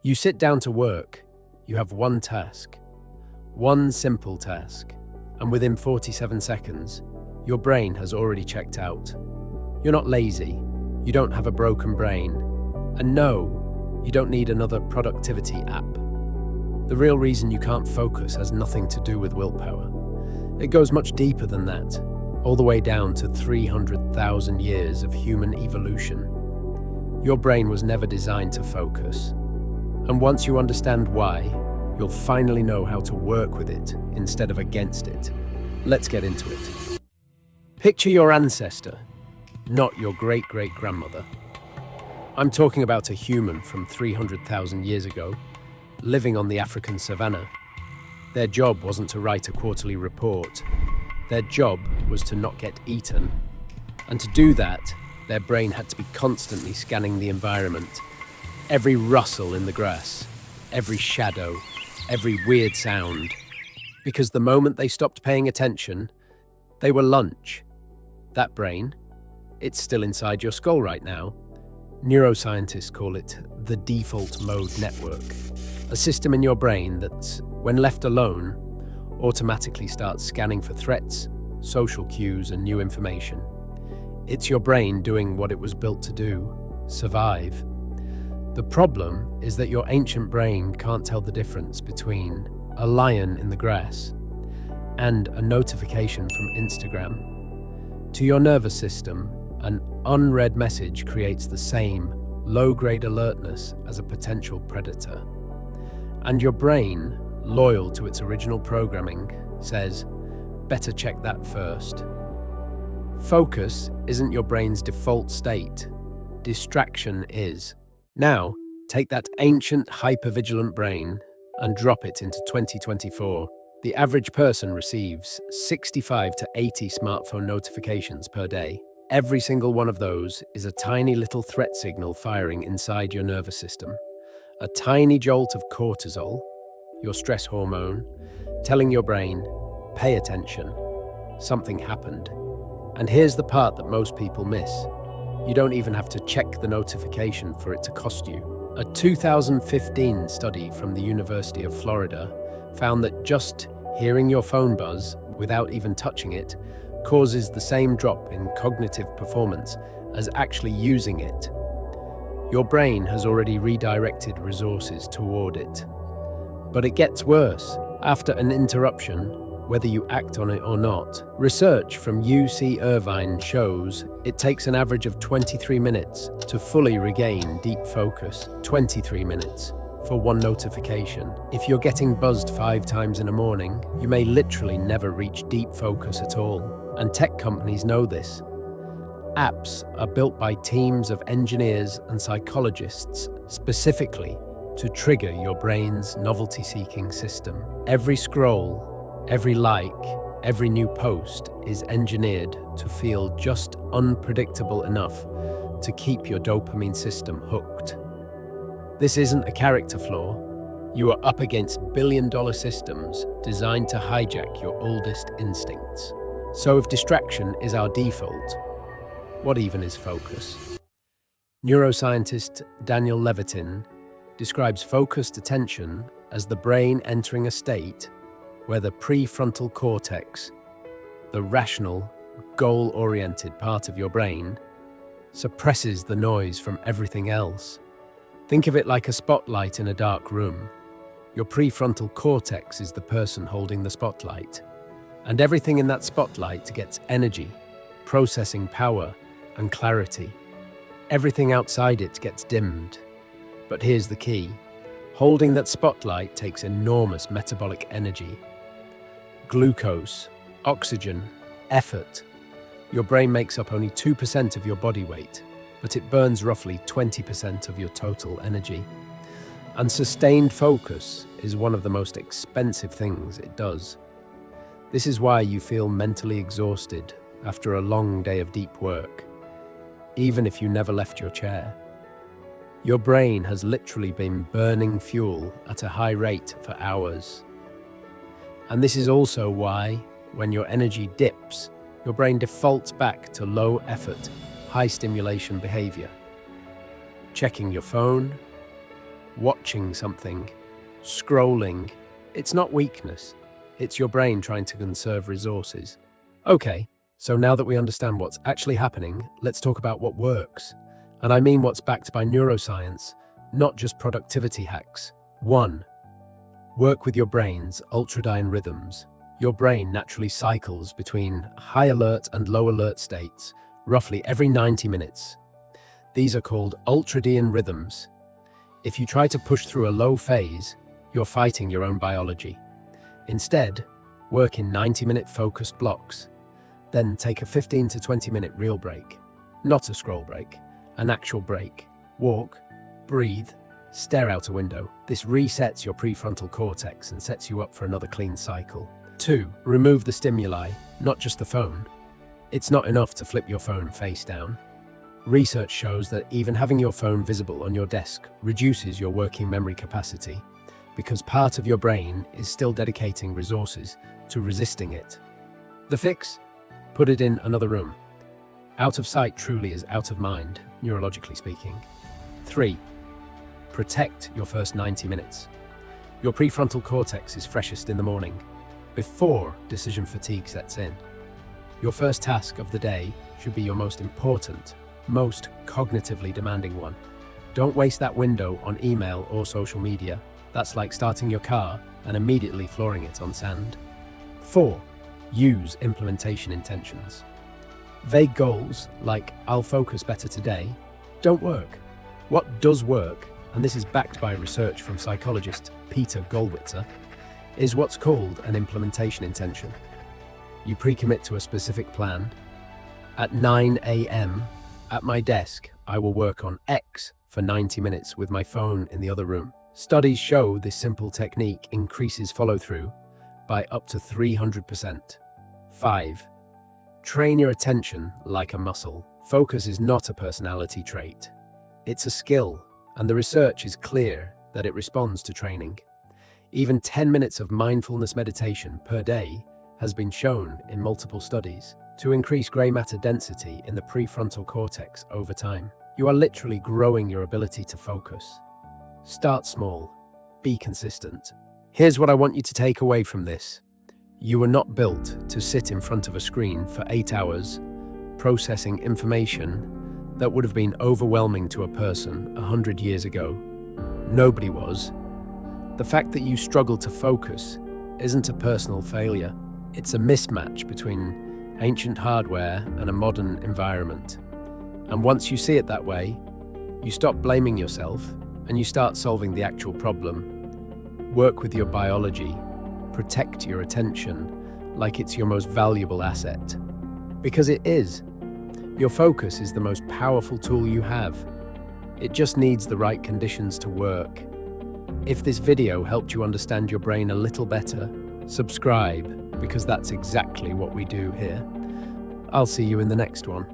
You sit down to work, you have one task, one simple task, and within 47 seconds, your brain has already checked out. You're not lazy, you don't have a broken brain, and no, you don't need another productivity app. The real reason you can't focus has nothing to do with willpower. It goes much deeper than that, all the way down to 300,000 years of human evolution. Your brain was never designed to focus. And once you understand why, you'll finally know how to work with it instead of against it. Let's get into it. Picture your ancestor, not your great-great-grandmother. I'm talking about a human from 300,000 years ago, living on the African savannah. Their job wasn't to write a quarterly report. Their job was to not get eaten. And to do that, their brain had to be constantly scanning the environment. Every rustle in the grass, every shadow, every weird sound. Because the moment they stopped paying attention, they were lunch. That brain, it's still inside your skull right now. Neuroscientists call it the default mode network, a system in your brain that, when left alone, automatically starts scanning for threats, social cues, and new information. It's your brain doing what it was built to do, survive. The problem is that your ancient brain can't tell the difference between a lion in the grass and a notification from Instagram. To your nervous system, an unread message creates the same low-grade alertness as a potential predator. And your brain, loyal to its original programming, says, better check that first. Focus isn't your brain's default state. Distraction is. Now, take that ancient hypervigilant brain and drop it into 2024. The average person receives 65 to 80 smartphone notifications per day. Every single one of those is a tiny little threat signal firing inside your nervous system. A tiny jolt of cortisol, your stress hormone, telling your brain, pay attention, something happened. And here's the part that most people miss. You don't even have to check the notification for it to cost you. A 2015 study from the University of Florida found that just hearing your phone buzz without even touching it causes the same drop in cognitive performance as actually using it. Your brain has already redirected resources toward it. But it gets worse. After an interruption, whether you act on it or not, research from UC Irvine shows it takes an average of 23 minutes to fully regain deep focus. 23 minutes for one notification. If you're getting buzzed 5 times in a morning, you may literally never reach deep focus at all. And tech companies know this. Apps are built by teams of engineers and psychologists specifically to trigger your brain's novelty-seeking system. Every scroll, every like, every new post is engineered to feel just unpredictable enough to keep your dopamine system hooked. This isn't a character flaw. You are up against billion-dollar systems designed to hijack your oldest instincts. So if distraction is our default, what even is focus? Neuroscientist Daniel Levitin describes focused attention as the brain entering a state where the prefrontal cortex, the rational, goal-oriented part of your brain, suppresses the noise from everything else. Think of it like a spotlight in a dark room. Your prefrontal cortex is the person holding the spotlight, and everything in that spotlight gets energy, processing power, and clarity. Everything outside it gets dimmed. But here's the key. Holding that spotlight takes enormous metabolic energy. Glucose, oxygen, effort. Your brain makes up only 2% of your body weight, but it burns roughly 20% of your total energy. And sustained focus is one of the most expensive things it does. This is why you feel mentally exhausted after a long day of deep work, even if you never left your chair. Your brain has literally been burning fuel at a high rate for hours. And this is also why, when your energy dips, your brain defaults back to low-effort, high-stimulation behavior. Checking your phone, watching something, scrolling. It's not weakness. It's your brain trying to conserve resources. Okay, so now that we understand what's actually happening, let's talk about what works. And I mean what's backed by neuroscience, not just productivity hacks. 1. Work with your brain's ultradian rhythms. Your brain naturally cycles between high alert and low alert states roughly every 90 minutes. These are called ultradian rhythms. If you try to push through a low phase, you're fighting your own biology. Instead, work in 90-minute focused blocks. Then take a 15 to 20-minute real break. Not a scroll break, an actual break. Walk, breathe, stare out a window. This resets your prefrontal cortex and sets you up for another clean cycle. 2. Remove the stimuli, not just the phone. It's not enough to flip your phone face down. Research shows that even having your phone visible on your desk reduces your working memory capacity because part of your brain is still dedicating resources to resisting it. The fix? Put it in another room. Out of sight truly is out of mind, neurologically speaking. 3. Protect your first 90 minutes. Your prefrontal cortex is freshest in the morning, before decision fatigue sets in. Your first task of the day should be your most important, most cognitively demanding one. Don't waste that window on email or social media. That's like starting your car and immediately flooring it on sand. 4. Use implementation intentions. Vague goals like "I'll focus better today" don't work. What does work, and this is backed by research from psychologist Peter Gollwitzer, is what's called an implementation intention. You pre-commit to a specific plan. At 9 a.m. at my desk, I will work on X for 90 minutes with my phone in the other room. Studies show this simple technique increases follow-through by up to 300%. 5. Train your attention like a muscle. Focus is not a personality trait. It's a skill, and the research is clear that it responds to training. Even 10 minutes of mindfulness meditation per day has been shown in multiple studies to increase gray matter density in the prefrontal cortex over time. You are literally growing your ability to focus. Start small. Be consistent. Here's what I want you to take away from this. You were not built to sit in front of a screen for 8 hours, processing information that would have been overwhelming to a person 100 years ago. Nobody was. The fact that you struggle to focus isn't a personal failure. It's a mismatch between ancient hardware and a modern environment. And once you see it that way, you stop blaming yourself and you start solving the actual problem. Work with your biology. Protect your attention like it's your most valuable asset. Because it is. Your focus is the most powerful tool you have. It just needs the right conditions to work. If this video helped you understand your brain a little better, subscribe, because that's exactly what we do here. I'll see you in the next one.